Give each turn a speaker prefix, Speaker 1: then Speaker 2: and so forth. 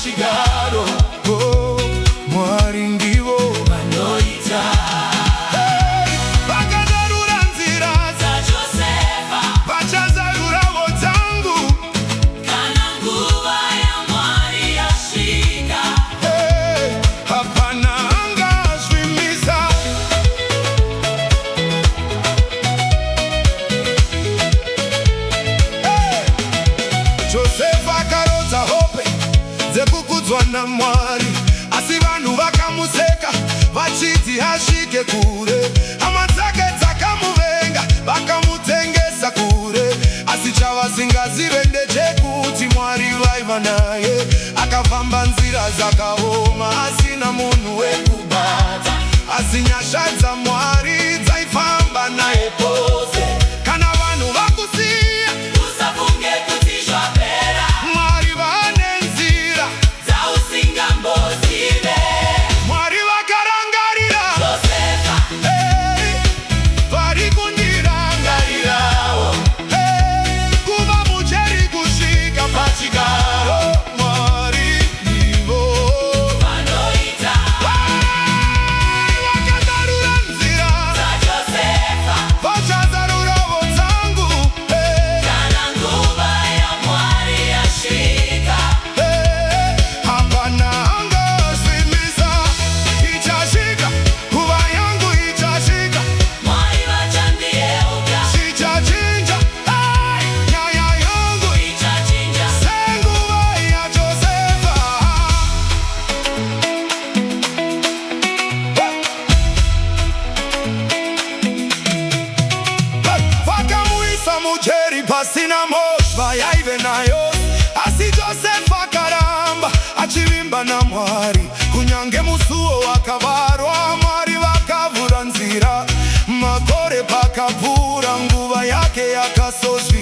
Speaker 1: Chigaro, oh, mwari ndivo vanoita. Hey, vakazarura nzira
Speaker 2: dzaJosefa,
Speaker 1: vachazarurawo dzangu
Speaker 2: kana nguva yaMwari yasvika.
Speaker 1: Hey, hapana angazvimisa. Hey, Josefa akarodza hope dzekukudzwa naMwari, asi vanhu vakamuseka vachiti hasvike kure. Hama dzake dzakamuvenga vakamutengesa kure, asi chavasingazive ndechekuti Mwari vaiva naye. Akafamba nzira dzakaoma asina munhu wekubata, asi nyasha dzaMwari dzaifamba naye pose. Kana vanhu vakusiya
Speaker 2: Usafunge kuti zvapera,
Speaker 1: Mwari vane nzira
Speaker 2: dzausingambozive.
Speaker 1: Mwari vakarangarira
Speaker 2: Josefa,
Speaker 1: hey, vari kundirangarirawo hey, kuva mucheri kusvika pachigaro. Mwari ndivo
Speaker 2: vanoita.
Speaker 1: vakazarura nzira
Speaker 2: dzaJosefa,
Speaker 1: vachazarurawo dzangu hey,
Speaker 2: kana nguva yaMwari yasvika.
Speaker 1: hey, hapana angazvimisa. Ichasvika nguva yangu, ichasvika
Speaker 2: Mwari vachandiyeuka,
Speaker 1: zvichachinja. Hey, nyaya yangu
Speaker 2: ichachinja.
Speaker 1: senguva yaJosefa. Vakamuisa mujeri pasina mhosva yaive nayo, asi Josefa akaramba achivimba naMwari. Kunyange musuo wakavarwa, Mwari vakavhura nzira. Makore pakapfuura, nguva yake yakasozvika.